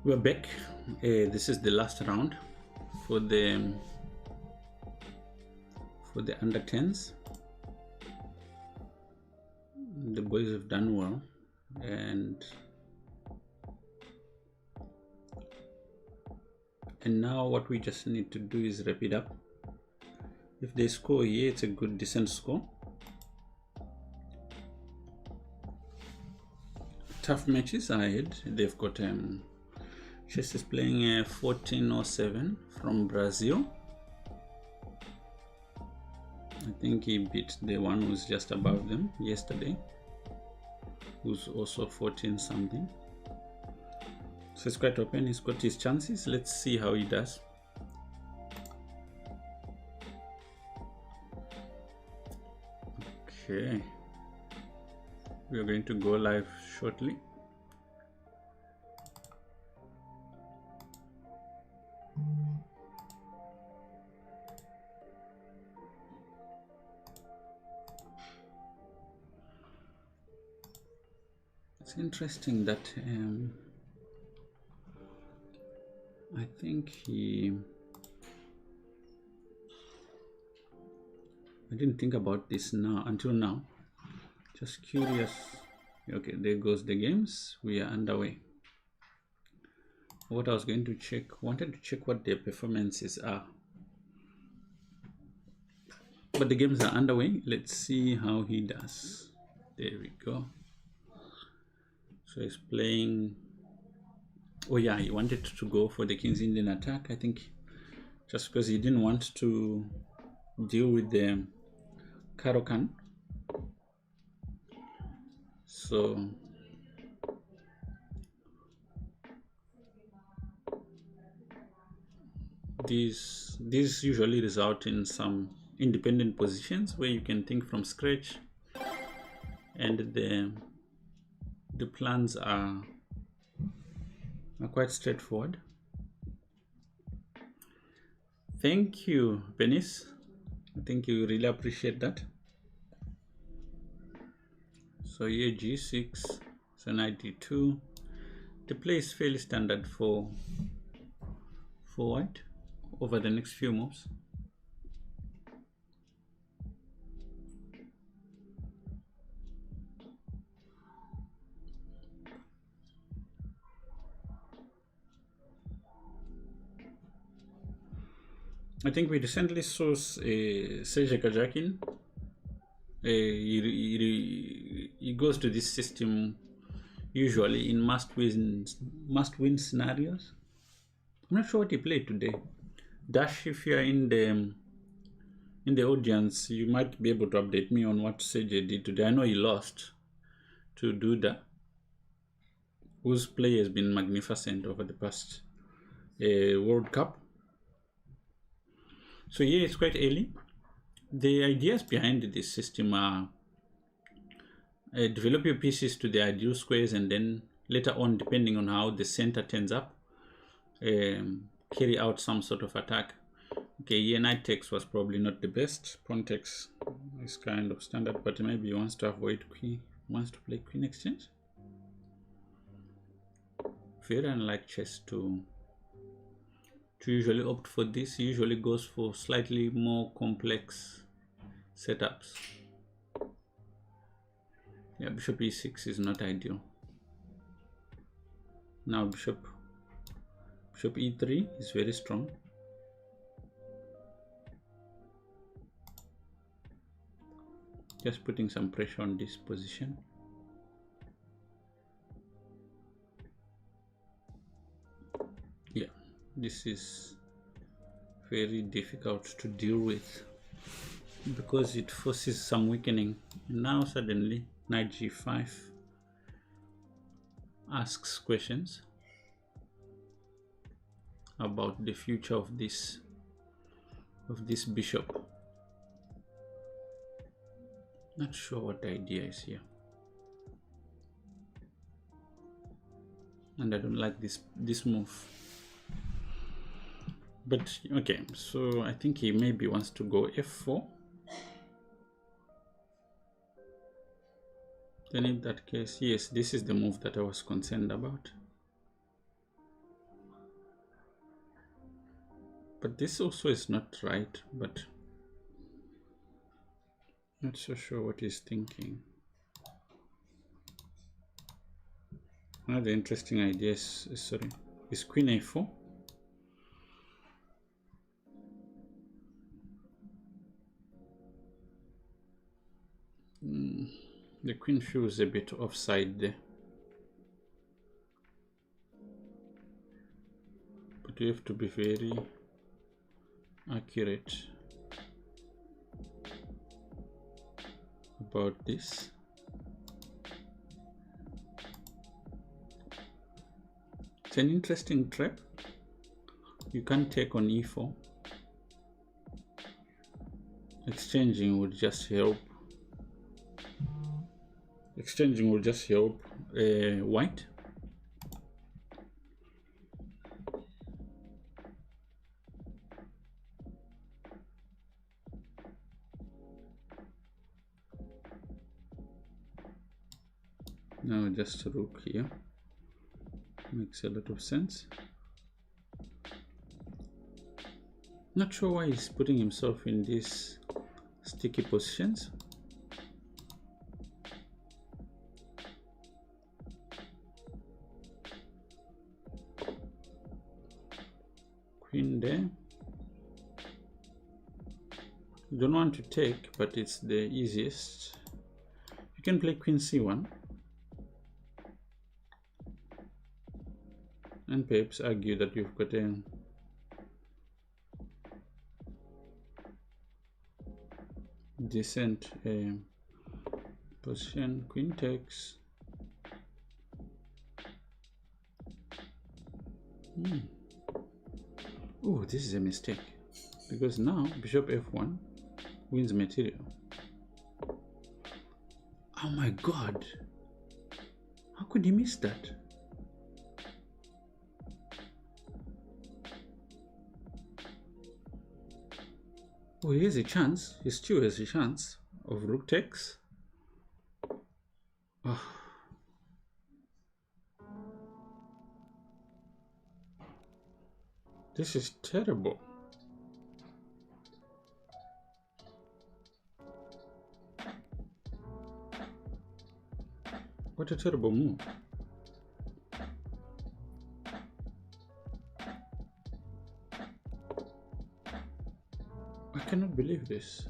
We're back. This is the last round for the under 10s. The boys have done well, and now what we just need to do is wrap it up. If they score here, it's a good decent score. Tough matches ahead. They've got Chess is playing 1407 from Brazil. I think he beat the one who's just above them yesterday, who's also 14 something. So it's quite open. He's got his chances. Let's see how he does. Okay, we are going to go live shortly. It's interesting that I think I didn't think about this until now. Just curious. Okay, there goes the games. We are underway. What I was going to check, wanted to check what their performances are. But the games are underway. Let's see how he does. There we go. So he's playing. Oh yeah, he wanted to go for the King's Indian attack. I think just because he didn't want to deal with the Karokan. So these usually result in some independent positions where you can think from scratch, and the plans are quite straightforward. Thank you, Benis. I think you really appreciate that. So here G6, so knight D2. The play is fairly standard for white over the next few moves. I think we recently saw Sergei Kajakin. He goes to this system usually in must-win scenarios. I'm not sure what he played today. Dash, if you're in the audience, you might be able to update me on what Sergei did today. I know he lost to Duda, whose play has been magnificent over the past World Cup. So yeah, it's quite early. The ideas behind this system are develop your pieces to the ideal squares, and then later on, depending on how the center turns up, carry out some sort of attack. Okay, yeah, knight takes was probably not the best. Pawn takes is kind of standard, but maybe he wants to avoid queen, wants to play queen exchange. Very unlike chess to usually opt for this. He usually goes for slightly more complex setups. Yeah, bishop e6 is not ideal. Now bishop e3 is very strong. Just putting some pressure on this position. Yeah, this is very difficult to deal with because it forces some weakening. And now suddenly knight g5 asks questions about the future of this bishop. Not sure what the idea is here, and I don't like this move. But okay, so I think he maybe wants to go f4. Then in that case, yes, this is the move that I was concerned about. But this also is not right, but not so sure what he's thinking. Another interesting idea is queen a4. The queen feels a bit offside there. But you have to be very accurate about this. It's an interesting trap. You can't take on e4. Exchanging would just help. Exchanging will just help white. Now just rook here. Makes a lot of sense. Not sure why he's putting himself in these sticky positions. Queen there. You don't want to take, but it's the easiest. You can play queen c1 and perhaps argue that you've got a decent position. Queen takes. Oh, this is a mistake, because now bishop f1 wins material. Oh my god, how could he miss that? Oh, he has a chance. He still has a chance of rook takes. Oh. This is terrible. What a terrible move. I cannot believe this.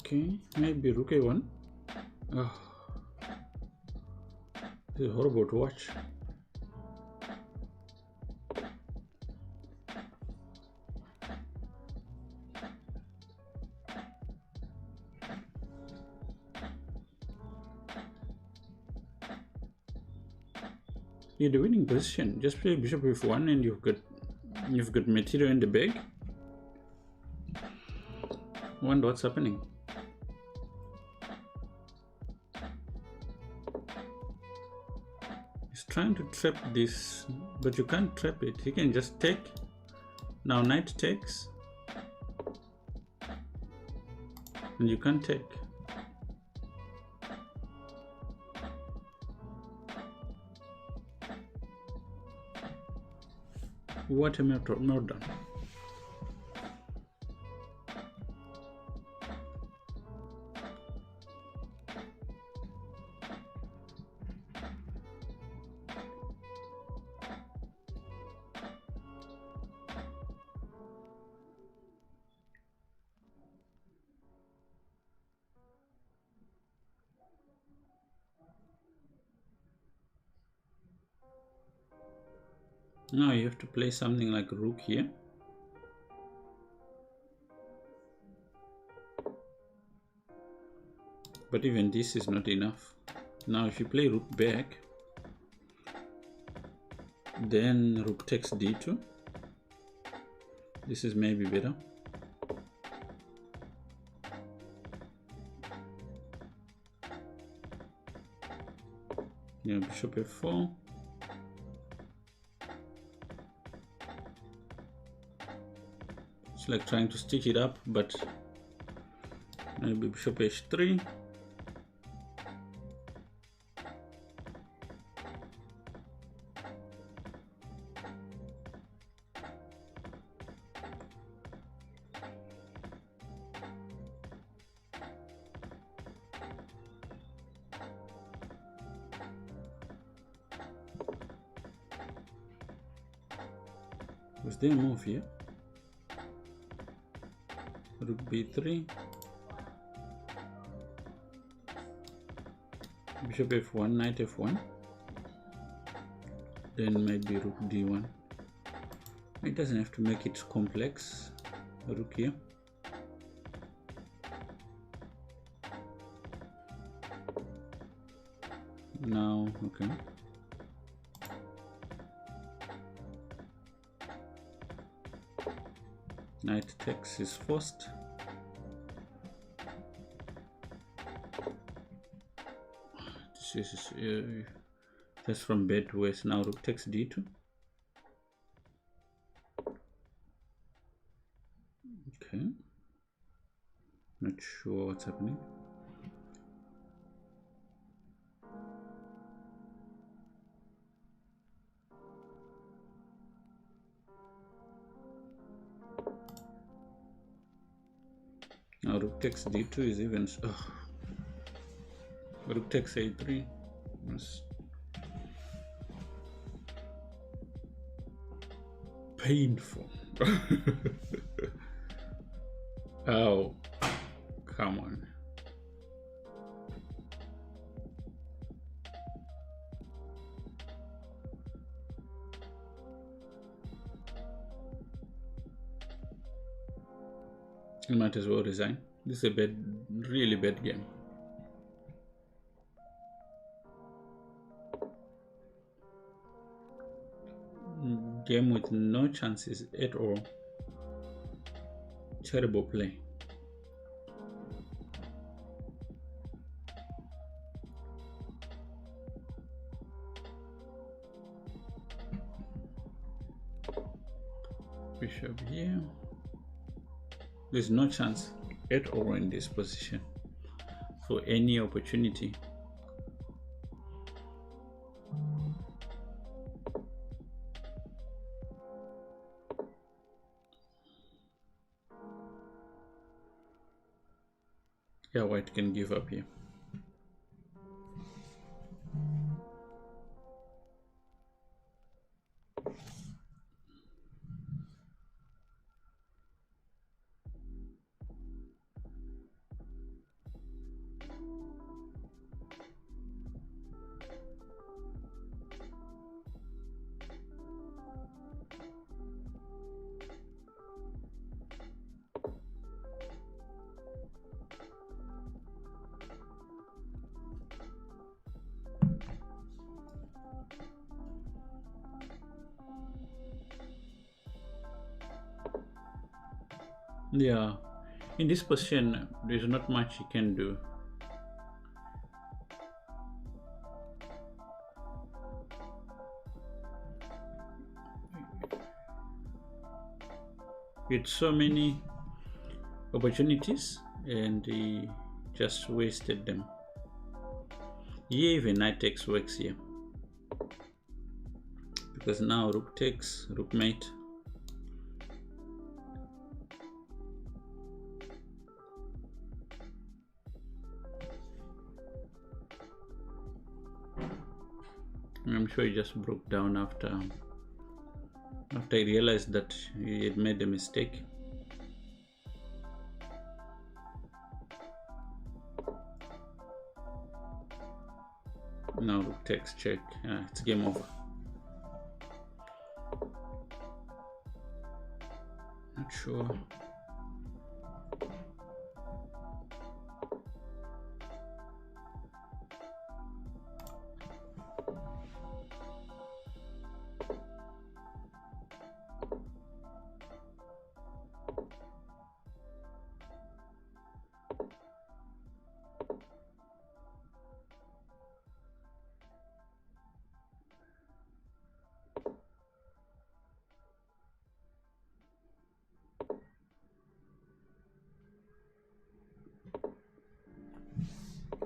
Okay, maybe rook a1. Oh, this is horrible to watch. You're the winning position. Just play bishop f1 and you've got material in the bag. Wonder what's happening. He's trying to trap this, but you can't trap it. He can just take. Now knight takes, and you can't take. What a meltdown. Now you have to play something like rook here. But even this is not enough. Now if you play rook back, then rook takes d2. This is maybe better. Yeah, bishop f4. It's like trying to stitch it up, but maybe bishop h3. Was there a move here? Rook b3. Bishop f1, knight f1. Then maybe rook d1. It doesn't have to make it complex. Rook here. Now, okay. Knight takes is forced. This is just from bad to worse. Now rook takes d2. Okay. Not sure what's happening. Now rook takes d2 is even. Oh. Rook takes a3. Yes. Painful. Oh, come on. You might as well resign. This is a bad, really bad game. Game with no chances at all. Terrible play. Bishop here. There's no chance at all in this position for any opportunity. Yeah, white can give up here. Yeah, in this position, there's not much you can do. With so many opportunities, and he just wasted them. Here, even knight takes works here, because now rook takes, rook mate. I'm sure he just broke down after I realized that he had made a mistake. Now rook takes check. It's game over. Not sure.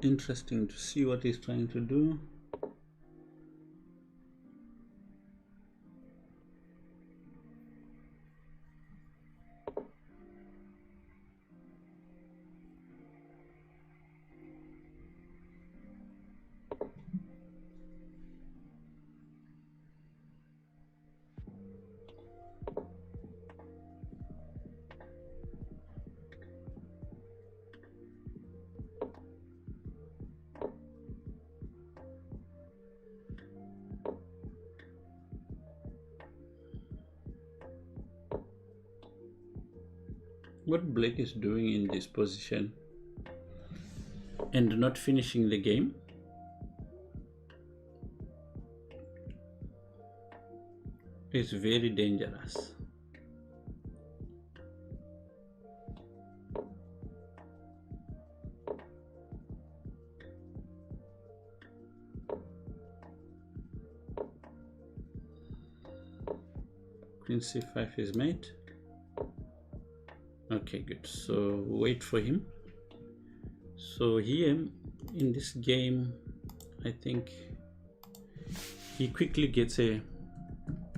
Interesting to see what he's trying to do. What Blake is doing in this position and not finishing the game is very dangerous. Queen c5 is mate. Okay, good. So wait for him. So here in this game, I think he quickly gets a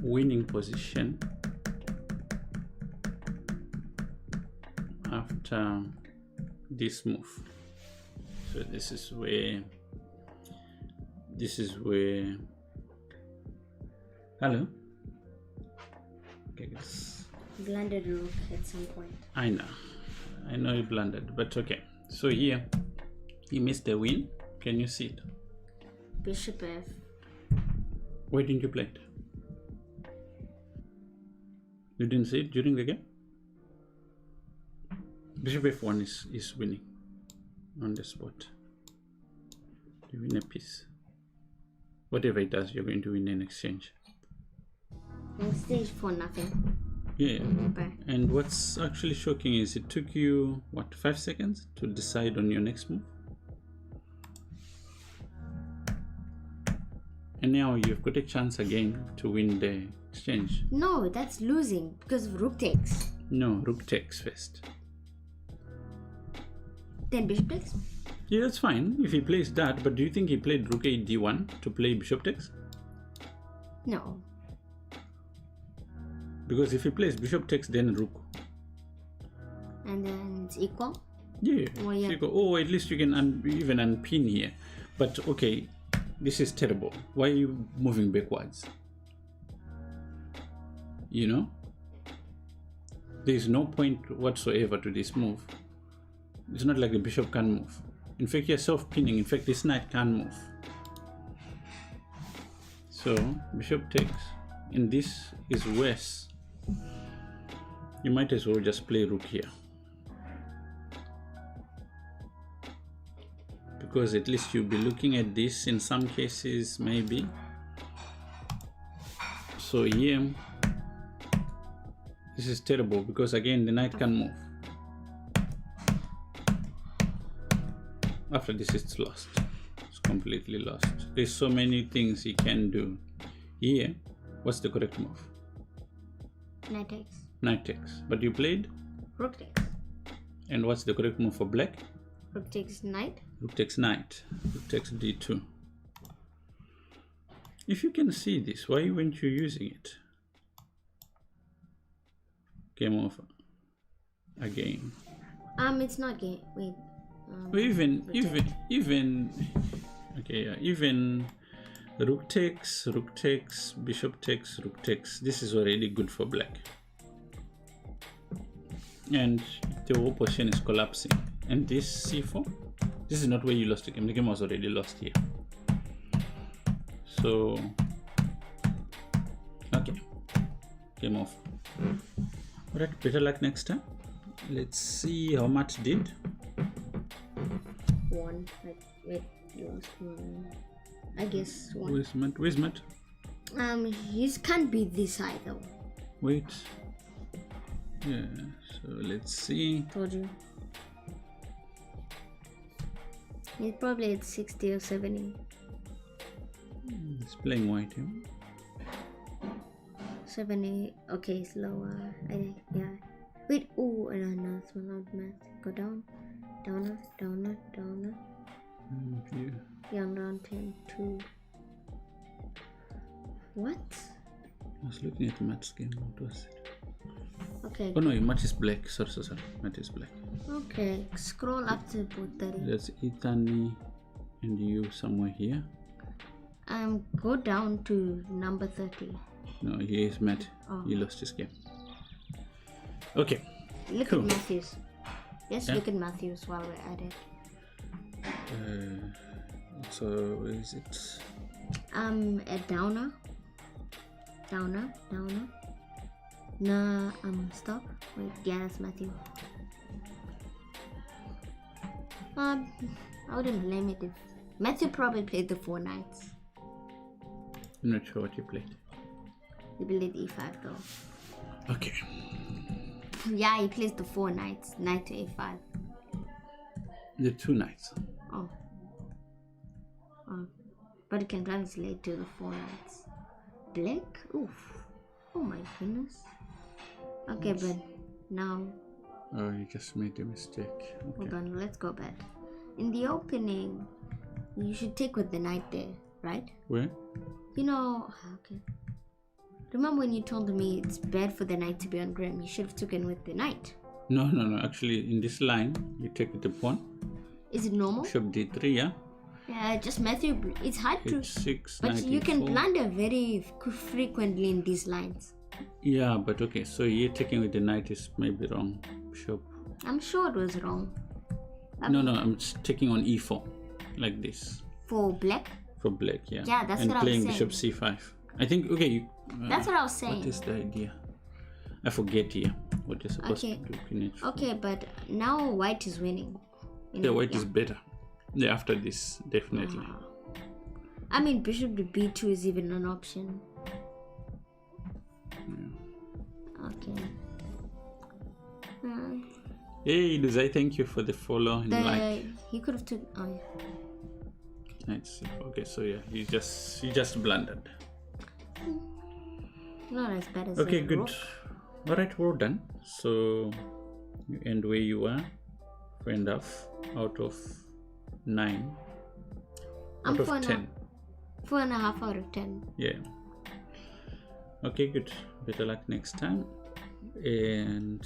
winning position after this move. So this is where hello. Okay, yes. Blundered rook at some point. I know he blundered, but okay. So here he missed the win. Can you see it? Bishop f. Why didn't you play it? You didn't see it during the game? Bishop f1 is winning on the spot. You win a piece. Whatever it does, you're going to win in exchange. And stage for nothing. Yeah. And what's actually shocking is it took you, what, 5 seconds to decide on your next move? And now you've got a chance again to win the exchange. No, that's losing because rook takes. No, rook takes first. Then bishop takes? Yeah, that's fine if he plays that, but do you think he played rook a d1 to play bishop takes? No. Because if he plays bishop takes, then rook. And then it's equal? Yeah. Oh, yeah. So you go, oh, at least you can even unpin here. But okay, this is terrible. Why are you moving backwards? You know? There is no point whatsoever to this move. It's not like the bishop can move. In fact, you're self-pinning. In fact, this knight can move. So, bishop takes. And this is worse. You might as well just play rook here. Because at least you'll be looking at this in some cases, maybe. So here, this is terrible because again, the knight can move. After this, it's lost. It's completely lost. There's so many things he can do. Here, what's the correct move? Knight takes. Knight takes. But you played? Rook takes. And what's the correct move for black? Rook takes knight. Rook takes knight. Rook takes d2. If you can see this, why weren't you using it? Game over. Again. It's not game. Wait. Even okay, yeah, even rook takes, bishop takes, rook takes. This is already good for black. And the whole position is collapsing. And this c4, this is not where you lost the game. The game was already lost here. So, okay, game off. Alright, better luck next time. Let's see how Matt did. One. Wait, you lost one. I guess one. Where's Matt? Where's Matt? His can't be this high though. Wait. Yeah, so let's see. Told you. He's probably at 60 or 70. He's playing white here. 70. Okay, it's lower. Yeah. Wait. Oh, no, it's not math. Go down. Downer. Yeah. Down 10, 2. What? I was looking at Matt's game. What was it? Okay. Oh no, Matt is black. Sorry. Matt is black. Okay, scroll up to 30. That's Ethani and you somewhere here. Go down to number 30. No, here is Matt. Oh. He lost his game. Okay. Look cool. at Matthews. Let's Yeah. look at Matthews while we're at it. So where is it? At Downer. Nah, stop. Wait, yeah, that's Matthew. I wouldn't blame it if Matthew probably played the 4 knights. I'm not sure what he played. He played e5 though. Okay. Yeah, he plays the 4 knights. Knight to a5. The 2 knights. Oh. But it can translate to the 4 knights. Blink? Oof. Oh my goodness. Okay, but now... Oh, you just made a mistake. Okay. Hold on, let's go back. In the opening, you should take with the knight there, right? Where? You know... Okay. Remember when you told me it's bad for the knight to be on grim? You should have taken with the knight. No. Actually, in this line, you take with the pawn. Is it normal? Bishop d3, yeah? Yeah, just Matthew. It's hard to... h6, But you can e4. blunder very frequently in these lines. Yeah, but okay, so you're taking with the knight is maybe wrong. Bishop. I'm sure it was wrong. No, I'm just taking on e4, like this. For black? For black, yeah. Yeah, that's and what I was playing saying. bishop c5. I think, okay. That's what I was saying. What is the idea? I forget here what you're supposed to do. Okay, but now white is winning. Yeah, white is better. Yeah, after this, definitely. I mean, bishop to b2 is even an option. Yeah. Okay. Hey, Luzai, thank you for the follow and like. He could have took... Oh, yeah. Let's see. Okay, so yeah, he just blundered. Not as bad as Okay, good. rook. All right, we're done. So you end where you are. 4.5 out of 9. I'm Out of 10. 4.5 out of 10. Yeah. Okay, good. Better luck next time. And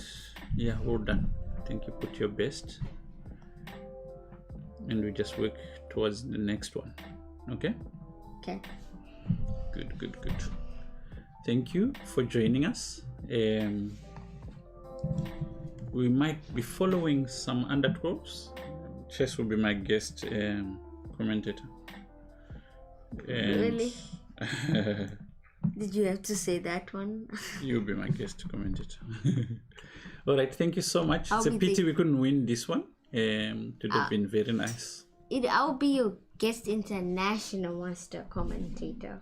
yeah, we're done. I think you put your best. And we just work towards the next one. Okay? Okay. Good. Thank you for joining us. We might be following some under 12s. Chess will be my guest commentator. And Really? Did you have to say that one? You'll be my guest commentator. All right, thank you so much. I'll It's a be pity we couldn't win this one. It would have been very nice. I'll be your guest international master commentator.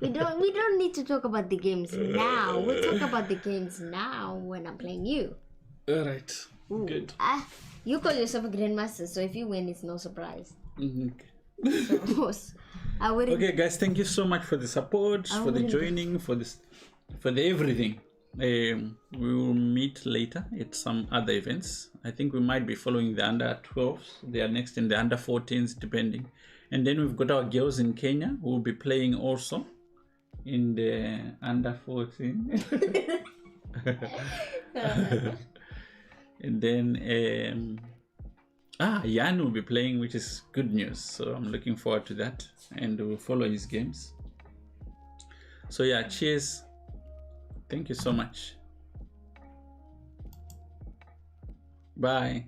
we don't need to talk about the games now. We'll talk about the games now when I'm playing you. All right. Ooh. Good. You call yourself a grandmaster, so if you win, it's no surprise. Mm-hmm. So, I wouldn't. Okay, guys, thank you so much for the support, for the joining, for the everything. We will meet later at some other events. I think we might be following the under 12s. They are next in the under 14s, depending. And then we've got our girls in Kenya who will be playing also in the under 14. And then Jan will be playing, which is good news. So I'm looking forward to that, and we'll follow his games. So yeah, cheers. Thank you so much. Bye.